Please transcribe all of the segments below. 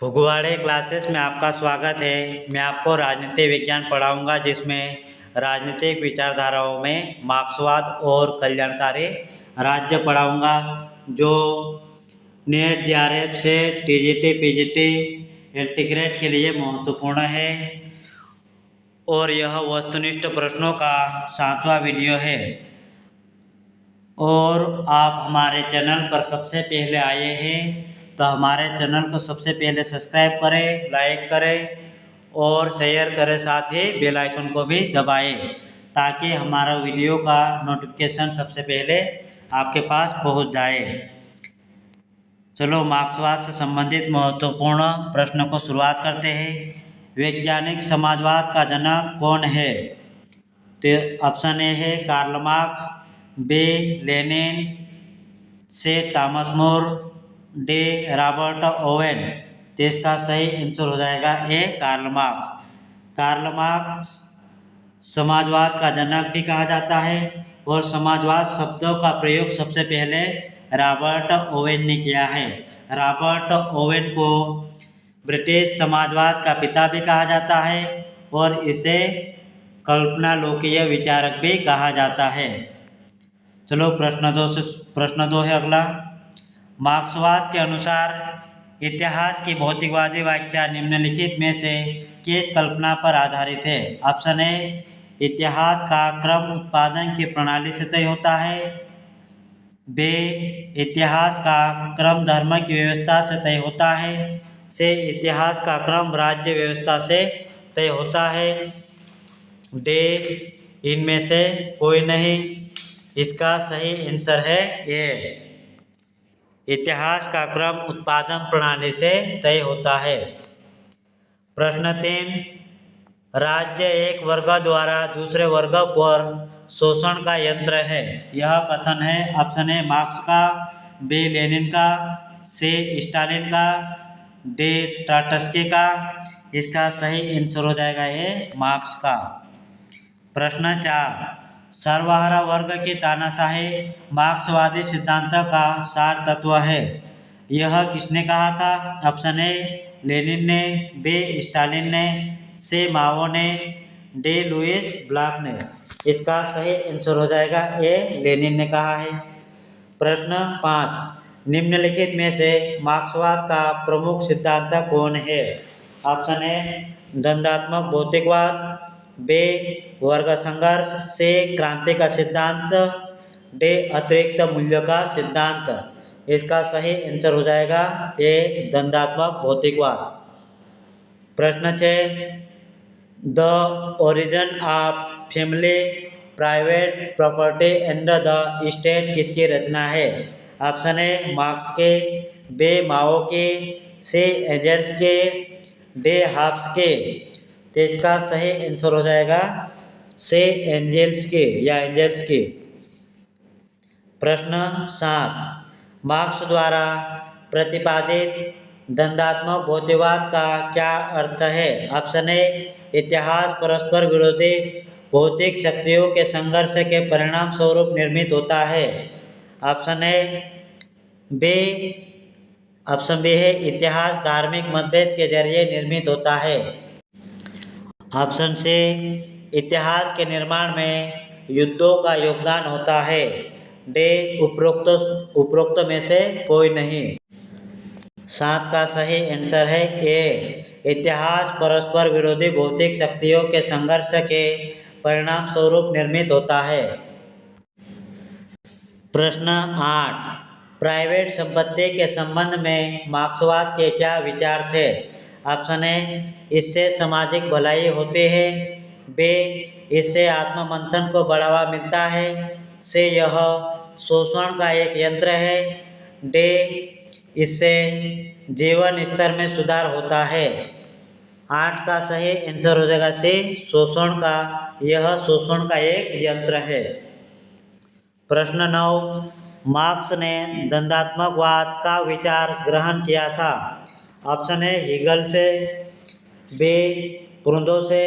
फुगवाड़े classes में आपका स्वागत है। मैं आपको राजनीति विज्ञान पढ़ाऊंगा, जिसमें राजनीतिक विचारधाराओं में मार्क्सवाद और कल्याणकारी राज्य पढ़ाऊंगा, जो नेट जेआरएफ से टीजीटी पीजीटी इंटीग्रेट के लिए महत्वपूर्ण है और यह वस्तुनिष्ठ प्रश्नों का 7वां वीडियो है। और आप हमारे चैनल पर सबसे पहले आए हैं तो हमारे चैनल को सबसे पहले सब्सक्राइब करें, लाइक करें और शेयर करें, साथ ही बेल आइकन को भी दबाएं ताकि हमारा वीडियो का नोटिफिकेशन सबसे पहले आपके पास पहुंच जाए। चलो मार्क्सवाद से संबंधित महत्वपूर्ण प्रश्न को शुरुआत करते हैं। वैज्ञानिक समाजवाद का जनक कौन है? तो ऑप्शन ए है Karl Marx, B Lenin, C Thomas More, D Robert Owen. तो इसका सही आंसर हो जाएगा A Karl Marx. Karl Marx समाजवाद का जनक भी कहा जाता है और समाजवाद शब्दों का प्रयोग सबसे पहले रॉबर्ट ओवेन ने किया है। रॉबर्ट ओवेन को ब्रिटिश समाजवाद का पिता भी कहा जाता है और इसे कल्पनालोकीय विचारक भी कहा जाता है। चलो प्रश्न दो है अगला। मार्क्सवाद के अनुसार इतिहास की भौतिकवादी व्याख्या निम्नलिखित में से किस कल्पना पर आधारित है? ऑप्शन ए इतिहास का क्रम उत्पादन की प्रणाली से तय होता है, बी इतिहास का क्रम धर्म की व्यवस्था से तय होता है, सी इतिहास का क्रम राज्य व्यवस्था से तय होता है, डी इनमें से कोई नहीं। इसका सही आंसर है ए इतिहास का क्रम उत्पादन प्रणाली से तय होता है। प्रश्न 3, राज्य एक वर्ग द्वारा दूसरे वर्ग पर शोषण का यंत्र है। यह कथन है ऑप्शन ए मार्क्स का, बी लेनिन का, सी स्टालिन का, डी ट्रॉट्स्की का। इसका सही आंसर हो जाएगा ए मार्क्स का। प्रश्न 4, सर्वहारा वर्ग की तानाशाही मार्क्सवादी सिद्धांत का सार तत्व है। यह किसने कहा था? ऑप्शन ए लेनिन ने, बी स्टालिन ने, सी माओ ने, डी लुईस ब्लॉक ने। इसका सही आंसर हो जाएगा ए लेनिन ने कहा है। प्रश्न 5, निम्नलिखित में से मार्क्सवाद का प्रमुख सिद्धांत कौन है? ऑप्शन ए द्वंद्वात्मक भौतिकवाद, बी वर्ग संघर्ष, सी क्रांति का सिद्धांत, डी अतिरिक्त मूल्य का सिद्धांत। इसका सही आंसर हो जाएगा ए द्वंद्वात्मक भौतिकवाद। प्रश्न 6, the origin of family, private property and the state किसकी रचना है? ऑप्शन ए मार्क्स के, बी माओ के, सी एंजल्स के, डी हॉब्स के। तो इसका सही आंसर हो जाएगा से एंजल्स के या एंजल्स के। प्रश्न 7, मार्क्स द्वारा प्रतिपादित द्वंद्वात्मक भौतिकवाद का क्या अर्थ है? ऑप्शन ए इतिहास परस्पर विरोधी भौतिक शक्तियों के संघर्ष के परिणाम स्वरूप निर्मित होता है। Option A B option B है इतिहास धार्मिक मतभेद के जरिए निर्मित होता है। ऑप्शन सी इतिहास के निर्माण में युद्धों का योगदान होता है। डी उपरोक्त में से कोई नहीं। 7 का सही आंसर है ए इतिहास परस्पर विरोधी भौतिक शक्तियों के संघर्ष के परिणाम स्वरूप निर्मित होता है। प्रश्न 8, प्राइवेट संपत्ति के संबंध में मार्क्सवाद के क्या विचार थे? ऑप्शन ए इससे सामाजिक भलाई होती है, बी इससे आत्ममंथन को बढ़ावा मिलता है, सी यह शोषण का एक यंत्र है, डी इससे जीवन स्तर में सुधार होता है। 8 का सही आंसर हो जाएगा सी यह शोषण का एक यंत्र है। प्रश्न 9, मार्क्स ने द्वंद्वात्मकवाद का विचार ग्रहण किया था। ऑप्शन ए हीगल से, बी प्रूदो से,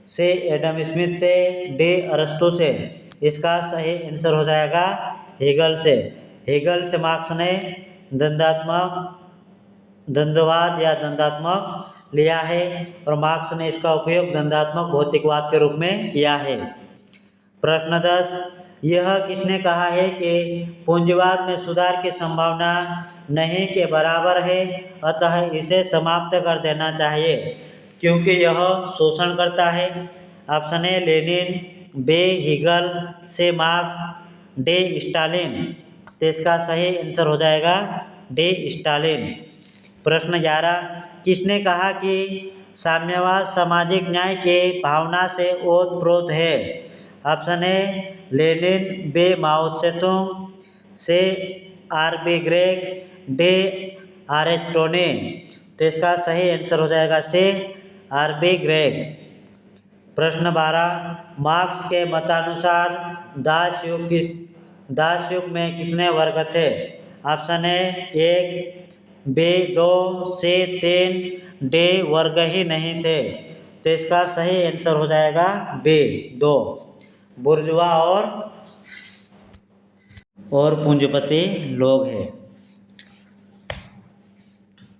सी एडम स्मिथ से, डी अरस्तु से। इसका सही आंसर हो जाएगा हीगल से। हीगल से मार्क्स ने द्वंद्वात्मक द्वंद्ववाद या द्वंद्वात्मक लिया है और मार्क्स ने इसका उपयोग द्वंद्वात्मक भौतिकवाद के रूप में किया है। प्रश्न 10, यह किसने कहा है कि पूंजीवाद में सुधार की संभावना नहीं के बराबर है, अतः इसे समाप्त कर देना चाहिए क्योंकि यह शोषण करता है? Option A Lenin, B Hegel, C Marx, D Stalin. तो इसका सही आंसर हो जाएगा डी स्टालिन। प्रश्न 11, किसने कहा कि साम्यवाद सामाजिक न्याय की भावना से ओतप्रोत है? Option A Lenin, B Mao Tse tung, C R B. Gregg, D Aristotle. तो इसका सही आंसर हो जाएगा सी आर.बी. ग्रेग। प्रश्न 12, मार्क्स के मतानुसार दास युग में कितने वर्ग थे? Option A 1, B 2, C 3, D वर्ग ही नहीं थे। तो इसका सही आंसर हो जाएगा बी 2, बुर्जुआ और पूंजीपति लोग हैं।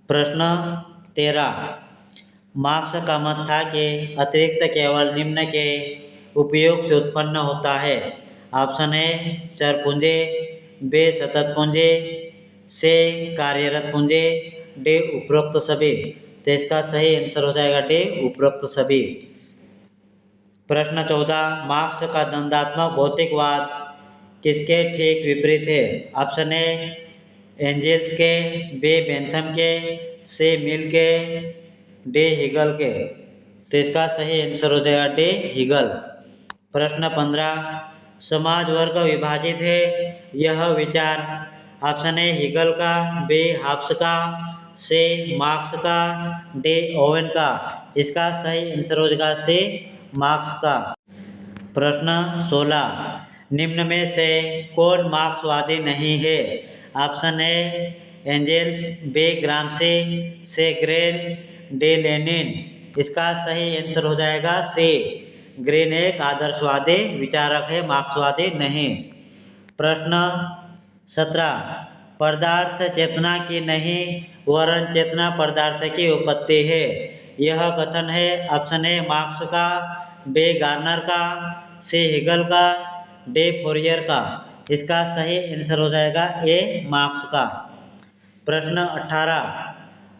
प्रश्न 13, मार्क्स का मत था कि अतिरिक्त केवल निम्न के उपयोग से उत्पन्न होता है। ऑप्शन ए चर पूंजी, बी सतत पूंजी, सी कार्यरत पूंजी, डी उपरोक्त सभी। तो इसका सही आंसर हो जाएगा डी उपरोक्त सभी। प्रश्न 14, मार्क्स का द्वंद्वात्मक भौतिकवाद किसके ठीक विपरीत है? ऑप्शन ए एंजेल्स के, बी बेंथम के, सी मिल के, डी हीगल के। तो इसका सही आंसर हो जाएगा डी हीगल। प्रश्न 15, समाज वर्ग विभाजित है, यह विचार? ऑप्शन ए हीगल का, बी हाब्स का, सी मार्क्स का, डी ओवेन का। इसका सही आंसर हो जाएगा सी मार्क्स का। प्रश्न 16, निम्न में से कौन मार्क्सवादी नहीं है? Option A Engels, B Gramsci, C Green, D Lenin. इसका सही आंसर हो जाएगा सी ग्रीन एक आदर्शवादी विचारक है, मार्क्सवादी नहीं। प्रश्न 17, पदार्थ चेतना की नहीं वरन चेतना पदार्थ की उत्पत्ति है, यह कथन है? ऑप्शन ए मार्क्स का, बी गार्नर का, सी हीगल का, डी फोरियर का। इसका सही आंसर हो जाएगा ए मार्क्स का। प्रश्न 18,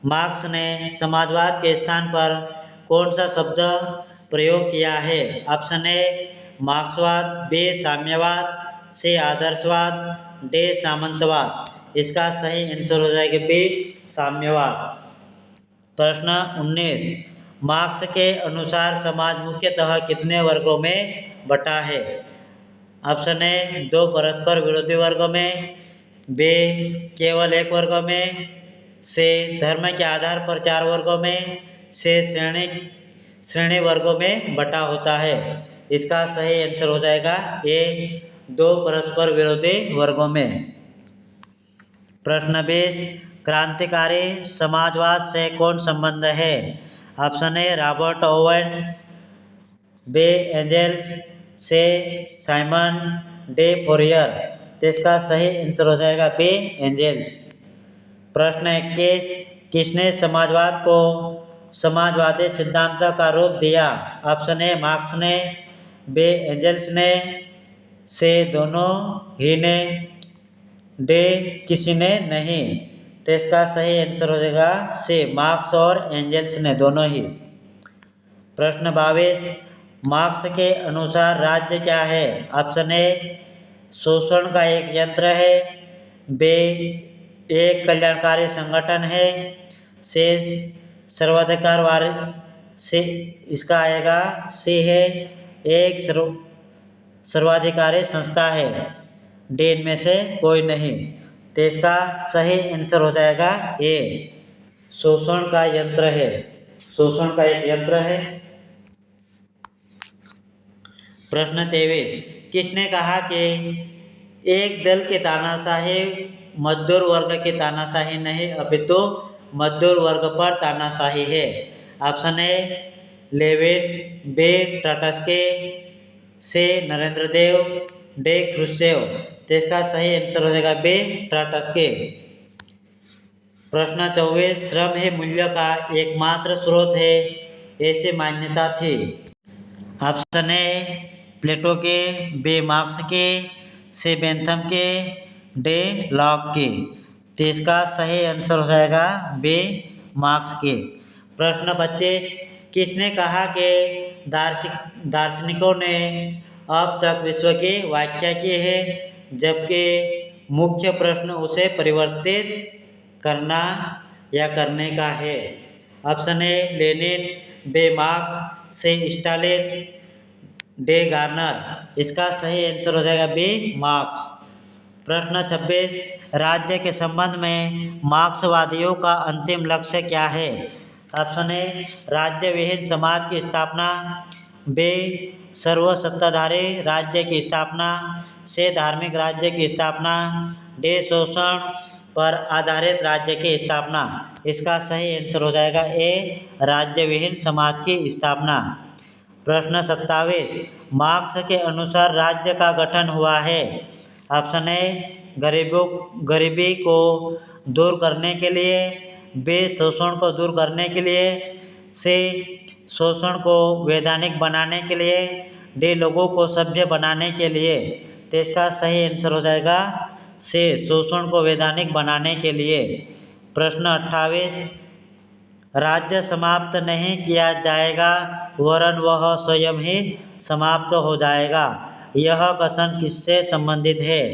मार्क्स ने समाजवाद के स्थान पर कौन सा शब्द प्रयोग किया है? ऑप्शन ए मार्क्सवाद, बी साम्यवाद, सी आदर्शवाद, डी सामंतवाद। इसका सही आंसर हो जाएगा बी साम्यवाद। प्रश्न 19, मार्क्स के अनुसार समाज मुख्यतः कितने वर्गों में बटा है? ऑप्शन ए 2 परस्पर विरोधी वर्गों में, बी केवल 1 वर्ग में, सी धर्म के आधार पर 4 वर्गों में, सी श्रेणी वर्गों में बटा होता है। इसका सही आंसर हो जाएगा ए 2 परस्पर विरोधी वर्गों में। प्रश्न 20, क्रांतिकारी समाजवाद से कौन संबंध है? Option A Robert Owen, B Engels, C Simon, D Fourier. तो इसका सही आंसर हो जाएगा बी एंजेल्स। प्रश्न 21, किसने समाजवाद को समाजवादी सिद्धांत का रूप दिया? ऑप्शन ए मार्क्स ने, बी एंजेल्स ने, सी दोनों ही ने, डी किसी ने नहीं। तो इसका सही आंसर हो जाएगा सी मार्क्स और एंजेल्स ने दोनों ही। प्रश्न 22, मार्क्स के अनुसार राज्य क्या है? ऑप्शन ए शोषण का एक यंत्र है, बी एक कल्याणकारी संगठन है, सी सर्वाधिकार से इसका आएगा सी है एक सर्वाधिकारी संस्था है, डी इनमें से कोई नहीं। तो इसका सही आंसर हो जाएगा ए शोषण का यंत्र है, शोषण का एक यंत्र है। प्रश्न 23, किसने कहा कि एक दल की तानाशाही मजदूर वर्ग की तानाशाही नहीं अपितु मजदूर वर्ग पर तानाशाही है? Option A Levin, B Trotsky, C Narendra Dev, D Khrushchev. तो इसका सही आंसर हो जाएगा बी ट्रॉट्स्की। प्रश्न 24 श्रम ही मूल्य का एकमात्र स्रोत है, ऐसी मान्यता थी। ऑप्शन ए प्लेटो के, बी मार्क्स के, सी बेंथम के, डी लॉक के। तो इसका सही आंसर हो जाएगा बी मार्क्स के। प्रश्न 25 किसने कहा कि दार्शनिकों ने अब तक विश्व की व्याख्या की है, जबकि मुख्य प्रश्न उसे परिवर्तित करना या करने का है। Option A Lenin, B Marx, C Stalin, D Garner. इसका सही आंसर हो जाएगा बी मार्क्स। प्रश्न 26 राज्य के संबंध में मार्क्सवादियों का अंतिम लक्ष्य क्या है। ऑप्शन ए राज्य विहीन समाज की स्थापना, बी सर्वसत्ताधारी राज्य की स्थापना, सी धार्मिक राज्य की स्थापना, डी शोषण पर आधारित राज्य की स्थापना। इसका सही आंसर हो जाएगा ए राज्य विहीन समाज की स्थापना। प्रश्न 27 मार्क्स के अनुसार राज्य का गठन हुआ है। ऑप्शन ए गरीबी को दूर करने के लिए, बी शोषण को दूर करने के लिए, सी शोषण को वैधानिक बनाने के लिए, डी लोगों को सभ्य बनाने के लिए। तो इसका सही आंसर हो जाएगा सी शोषण को वैधानिक बनाने के लिए। प्रश्न 28 राज्य समाप्त नहीं किया जाएगा वरन वह स्वयं ही समाप्त हो जाएगा, यह कथन किससे संबंधित है।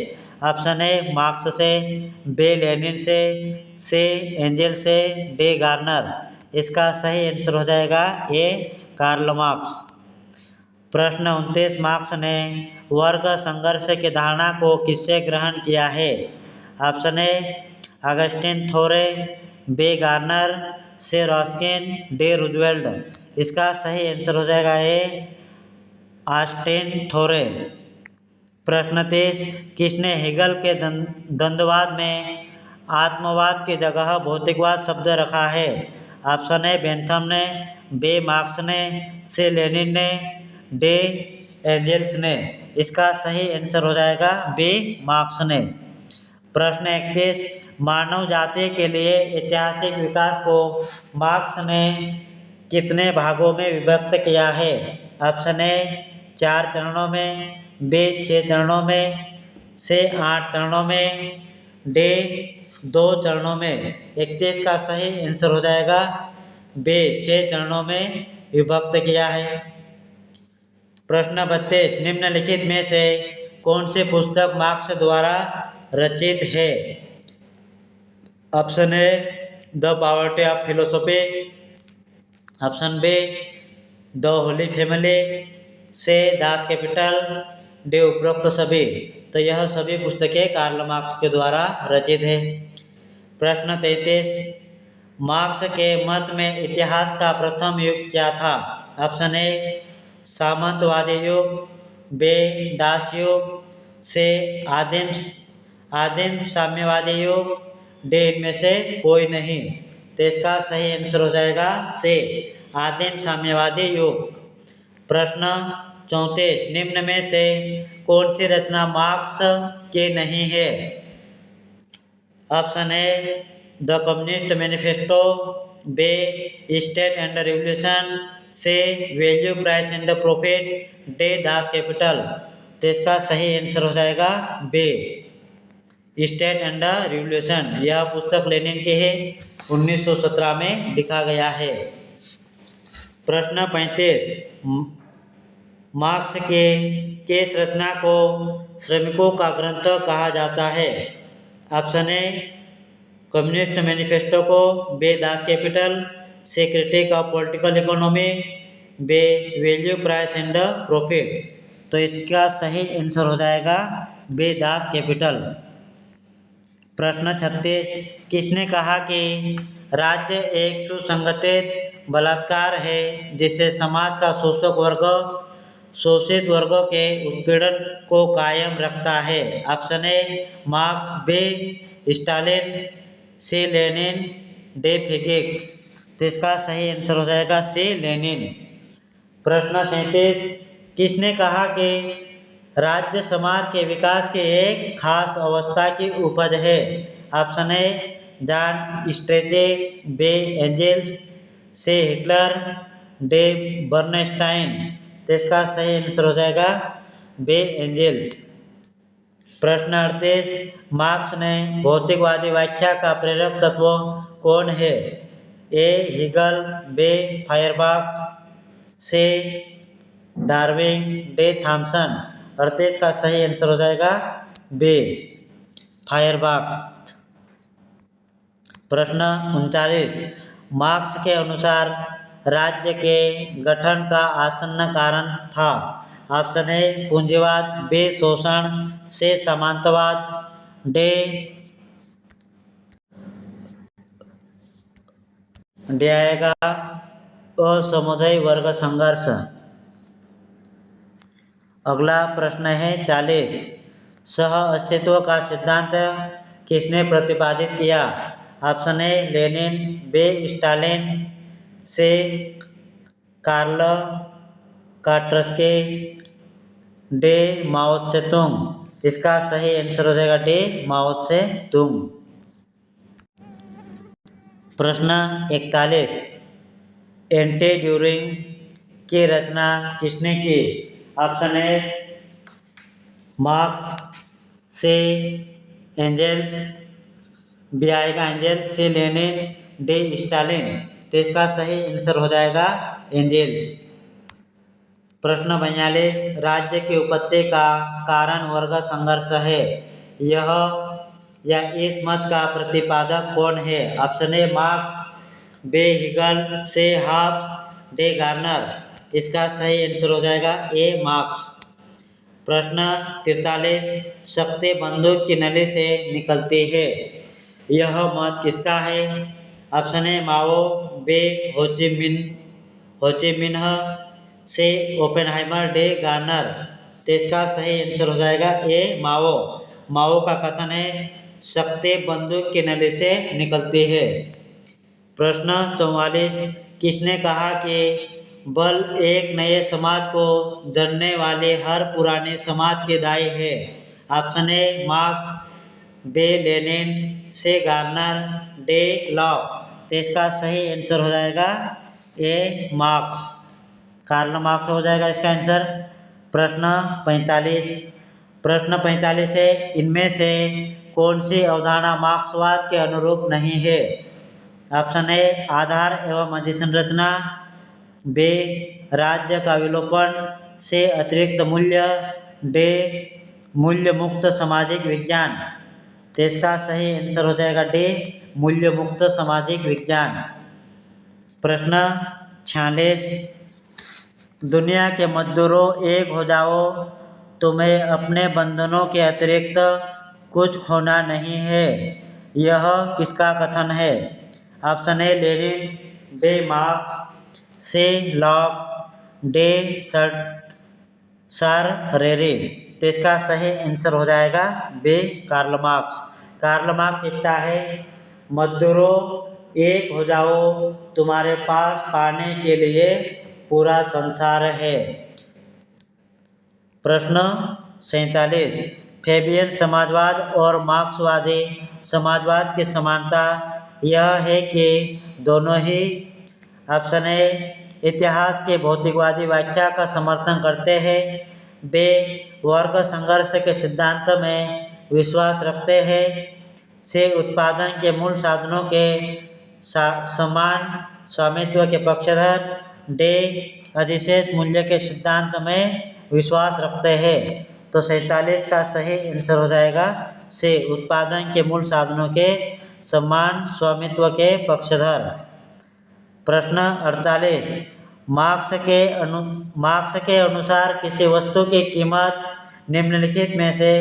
ऑप्शन ए मार्क्स से, बी लेनिन से, सी एंजल से, डी गार्नर। इसका सही आंसर हो जाएगा ए कार्ल मार्क्स। प्रश्न 29 मार्क्स ने वर्ग संघर्ष की धारणा को किससे ग्रहण किया है। ऑप्शन ए अगस्टिन थोरे, बी गार्नर, सी रस्किन, डी रूजवेल्ट। इसका सही आंसर हो जाएगा ए ऑस्टिन थोरे। प्रश्न 30 किसने हेगल के द्वंद्ववाद में आत्मवाद की जगह भौतिकवाद शब्द रखा है। ऑप्शन ए बेंथम ने, बी मार्क्स ने, सी लेनिन ने, डी एंजल्स ने। इसका सही आंसर हो जाएगा बी मार्क्स ने। प्रश्न 31 मानव जाति के लिए ऐतिहासिक विकास को मार्क्स ने कितने भागों में विभक्त किया है। ऑप्शन ए 4 चरणों में, बी 6 चरणों में, सी 8 चरणों में, डी 2 चरणों में। 31 का सही आंसर हो जाएगा बी 6 चरणों में विभक्त किया है। प्रश्न 32 निम्नलिखित में से कौन सी पुस्तक मार्क्स द्वारा रचित है। Option A the poverty of philosophy, option be the Holi family, से दास कैपिटल, डी उपरोक्त सभी। तो यह सभी पुस्तकें कार्ल मार्क्स के द्वारा रचित है। प्रश्न 33 मार्क्स के मत में इतिहास का प्रथम युग क्या था। ऑप्शन ए सामंतवादी युग, बी दास युग, से आदिम साम्यवादी युग, डी इनमें से कोई नहीं। तो इसका सही आंसर हो जाएगा से आदिम साम्यवादी युग। प्रश्न 34 निम्न में से कौन सी रचना मार्क्स की नहीं है। Option A the communist manifesto, B state and revolution, C value price and profit, D Das Kapital. तो इसका सही आंसर हो जाएगा बी स्टेट एंड रिवॉल्यूशन। यह पुस्तक लेनिन की है, 1917 में लिखा गया है। प्रश्न 35 मार्क्स के किस रचना को श्रमिकों का ग्रंथ कहा जाता है। ऑप्शन ए कम्युनिस्ट मैनिफेस्टो को, B Das Kapital, C critique of political economy, B value price and profit. तो इसका सही आंसर हो जाएगा बी दास कैपिटल। प्रश्न 36 किसने कहा कि राज्य एक सुसंगठित बलात्कार है जिससे समाज का शोषित वर्गों के उत्पीड़न को कायम रखता है। Option A Marx, B Stalin, C Lenin, D Figgis. तो इसका सही आंसर हो जाएगा सी लेनिन। प्रश्न 37 किसने कहा कि राज्य समाज के विकास की एक खास अवस्था की उपज है। Option A John Strachey, B Engels, C Hitler, D Bernstein. तो इसका सही आंसर हो जाएगा बे एंजल्स। प्रश्न 38, मार्क्स ने भौतिकवादी व्याख्या का प्रेरक तत्व कौन है? ए हिगल, बे फायरबाख, से डार्विन, डे थॉमसन। 38 का सही आंसर हो जाएगा बे फायरबाख। प्रश्न 39, मार्क्स के अनुसार राज्य के गठन का आसन्न कारण था। ऑप्शन ए पूंजीवाद, बे शोषण, से सामंतवाद, डे आएगा असमुदाय वर्ग संघर्ष। अगला प्रश्न है 40, सह अस्तित्व का सिद्धांत किसने प्रतिपादित किया? Option A Lenin, B Stalin, C Karl Kautsky, D Mao Tse Tung. इसका सही आंसर हो जाएगा डे माओ त्से तुंग। प्रश्न 41, एंटी ड्यूरिंग की रचना किसने की? ऑप्शन ए मार्क्स, से एंजल्स, बी आएगा एंजल्स, से लेनिन, डे स्टालिन। तो इसका सही आंसर हो जाएगा एंजल्स। प्रश्न 42, राज्य की उत्पत्ति का कारण वर्ग संघर्ष है, यह या इस मत का प्रतिपादक कौन है? Option A Marx, bay Hegel, से हाब्स, डे गार्नर। इसका सही आंसर हो जाएगा ए मार्क्स। प्रश्न 43, शक्ति बंदूक की नली से निकलती है, यह मत किसका है? ऑप्शन ए माओ, बे होचिमिन्ह, से ओपेनहाइमर, डे गार्नर। तो इसका सही आंसर हो जाएगा ए माओ। माओ का कथन है शक्ति बंदूक की नली से निकलती है। प्रश्न 44, किसने कहा कि बल एक नए समाज को जन्मने वाले हर पुराने समाज के दायी है? Option A Marx, B Lenin, C Garner, D Locke. तो इसका सही आंसर हो जाएगा ए मार्क्स, कार्ल मार्क्स हो जाएगा इसका आंसर। प्रश्न 45 है, इनमें से कौन सी अवधारणा मार्क्सवाद के अनुरूप नहीं है? ऑप्शन ए आधार एवं अधिसंरचना, बे राज्य का विलोपन, से अतिरिक्त मूल्य, डे मूल्य मुक्त सामाजिक विज्ञान। तो इसका सही आंसर हो जाएगा डे मूल्य मुक्त सामाजिक विज्ञान। प्रश्न 46, दुनिया के मजदूरों एक हो जाओ, तुम्हें अपने बंधनों के अतिरिक्त कुछ खोना नहीं है, यह किसका कथन है? Option A Lenin, B Marx, C Locke, D Sartre. तो इसका सही आंसर हो जाएगा B Karl Marx. Karl Marx कहता है मजदूरों एक हो जाओ, तुम्हारे पास पाने के लिए पूरा संसार है। प्रश्न 47, फेबियन समाजवाद और मार्क्सवादी समाजवाद की समानता यह है कि दोनों ही ऑप्शन ए इतिहास के भौतिकवादी व्याख्या का समर्थन करते हैं, बे वर्ग संघर्ष के सिद्धांत में विश्वास रखते हैं, से उत्पादन के मूल साधनों के समान स्वामित्व के पक्षधर, डे अधिशेष मूल्य के सिद्धांत में विश्वास रखते हैं। तो 47 का सही आंसर हो जाएगा से उत्पादन के मूल साधनों के समान स्वामित्व के पक्षधर। प्रश्न 48, मार्क्स के अनुसार किसी वस्तु की कीमत निम्नलिखित में से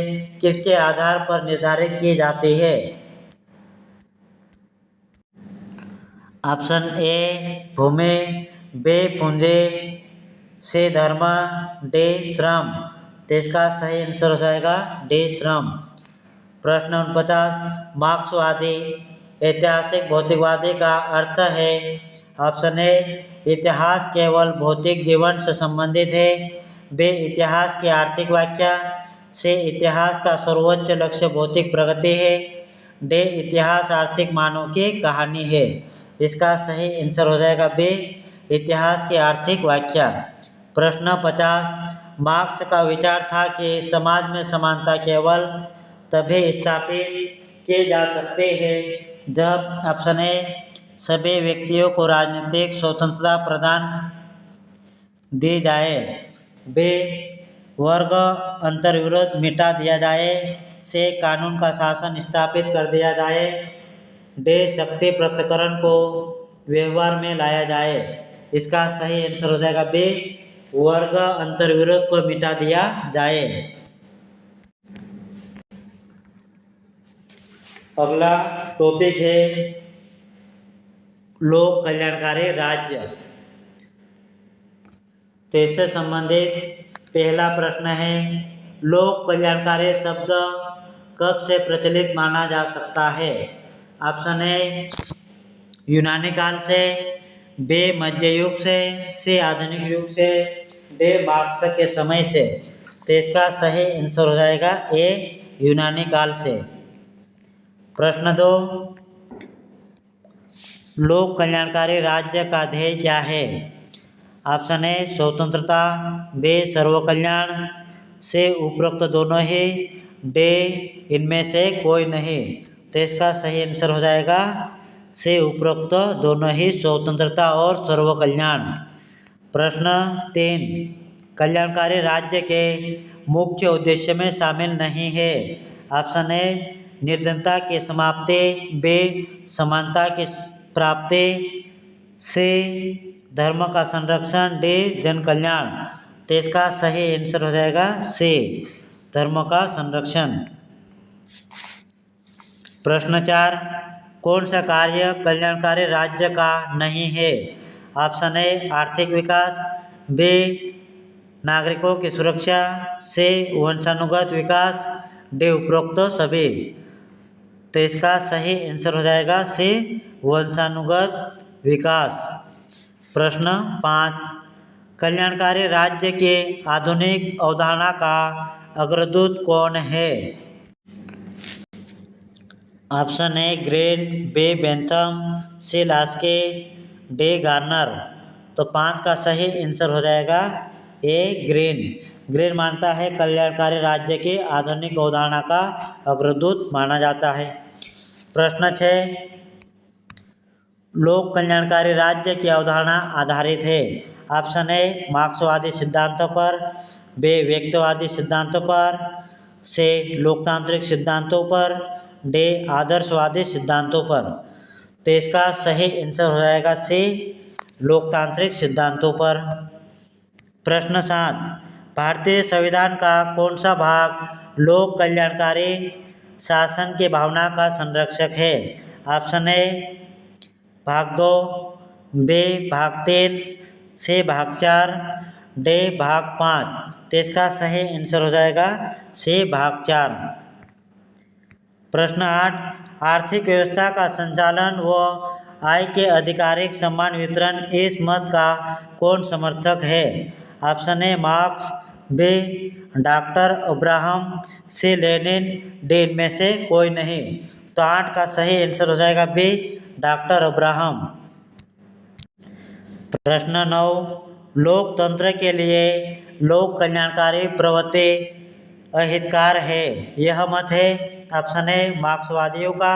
किसके आधार पर निर्धारित की जाती है? ऑप्शन ए भूमि, बे पूंजी, से धर्म, डे श्रम। तो इसका सही आंसर हो जाएगा डे श्रम। प्रश्न 49, मार्क्सवादी ऐतिहासिक भौतिकवादी का अर्थ है? ऑप्शन ए इतिहास केवल भौतिक जीवन से संबंधित है, बे इतिहास की आर्थिक व्याख्या, से इतिहास का सर्वोच्च लक्ष्य भौतिक प्रगति है, डे इतिहास आर्थिक मानों की कहानी है। इसका सही आंसर हो जाएगा बी, इतिहास की आर्थिक व्याख्या। प्रश्न 50, मार्क्स का विचार था कि समाज में समानता केवल तभी स्थापित किए जा सकते हैं जब ऑप्शन ए सभी व्यक्तियों को राजनीतिक स्वतंत्रता प्रदान दी जाए, बी वर्ग अंतर्विरोध मिटा दिया जाए, से कानून का शासन स्थापित कर दिया जाए, डे शक्ति पृथक्करण को व्यवहार में लाया जाए। इसका सही आंसर हो जाएगा बी, वर्ग अंतर्विरोध को मिटा दिया जाए। अगला टॉपिक है लोक कल्याणकारी राज्य। तो इससे संबंधित पहला प्रश्न है, लोक कल्याणकारी शब्द कब से प्रचलित माना जा सकता है? ऑप्शन ए यूनानी काल से, बी मध्य युग से, सी आधुनिक युग से, डी मार्क्स के समय से। तो इसका सही आंसर हो जाएगा ए यूनानी काल से। प्रश्न 2, लोक कल्याणकारी राज्य का ध्येय क्या है? ऑप्शन ए स्वतंत्रता, बी सर्व कल्याण, से उपरोक्त दोनों ही, डी इनमें से कोई नहीं। तो इसका सही आंसर हो जाएगा से उपरोक्त दोनों ही, स्वतंत्रता और सर्व कल्याण। प्रश्न 3, कल्याणकारी राज्य के मुख्य उद्देश्य में शामिल नहीं है। ऑप्शन ए निर्धनता की समाप्ति, बी समानता की प्राप्ति, सी धर्म का संरक्षण, डी जन कल्याण। तो इसका सही आंसर हो जाएगा सी धर्म का संरक्षण। प्रश्न 4, कौन सा कार्य कल्याणकारी राज्य का नहीं है? ऑप्शन ए आर्थिक विकास, बी नागरिकों की सुरक्षा, सी वंशानुगत विकास, डी उपरोक्त सभी। तो इसका सही आंसर हो जाएगा सी वंशानुगत विकास। प्रश्न 5, कल्याणकारी राज्य के आधुनिक अवधारणा का अग्रदूत कौन है? Option A Green, B Bentham, C Laski, D Garner. तो 5 का सही आंसर हो जाएगा ए ग्रीन। ग्रीन मानता है कल्याणकारी राज्य की आधुनिक अवधारणा का अग्रदूत माना जाता है। प्रश्न 6, लोक कल्याणकारी राज्य की अवधारणा आधारित है। ऑप्शन ए मार्क्सवादी सिद्धांतों पर, बी व्यक्तिवादी सिद्धांतों पर, सी लोकतांत्रिक सिद्धांतों पर, डी आदर्शवादी सिद्धांतों पर। तो इसका सही आंसर हो जाएगा सी लोकतांत्रिक सिद्धांतों पर। प्रश्न 7, भारतीय संविधान का कौन सा भाग लोक कल्याणकारी शासन की भावना का संरक्षक है? ऑप्शन ए भाग 2, बी भाग 3, सी भाग 4, डी भाग 5। तो इसका सही आंसर हो जाएगा सी भाग 4। प्रश्न 8, आर्थिक व्यवस्था का संचालन व आय के आधिकारिक समान वितरण इस मत का कौन समर्थक है? Option A Marx, B doctor Abraham, C Lenin, D इनमें से कोई नहीं। तो 8 का सही आंसर हो जाएगा बी डॉक्टर अब्राहम। प्रश्न 9, लोकतंत्र के लिए लोक कल्याणकारी प्रवृत्ति अहितकार है, यह मत है? ऑप्शन ए मार्क्सवादियों का,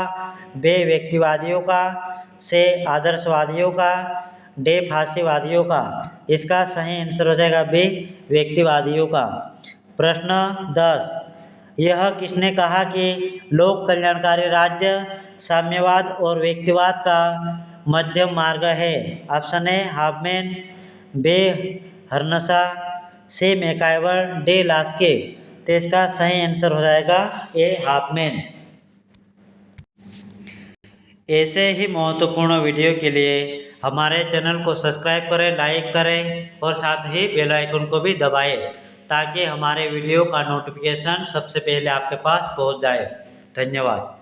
बी व्यक्तिवादियों का, सी आदर्शवादियों का, डी फासीवादियों का। इसका सही आंसर हो जाएगा बी व्यक्तिवादियों का। प्रश्न 10, यह किसने कहा कि लोक कल्याणकारी राज्य साम्यवाद और व्यक्तिवाद का मध्यम मार्ग है? Option A Hoffman, B Hearnshaw, C MacIver, D Laski. तो इसका सही आंसर हो जाएगा ए हाफमैन। ऐसे ही महत्वपूर्ण वीडियो के लिए हमारे चैनल को सब्सक्राइब करें, लाइक करें और साथ ही बेल आइकन को भी दबाएं ताकि हमारे वीडियो का नोटिफिकेशन सबसे पहले आपके पास पहुंच जाए। धन्यवाद।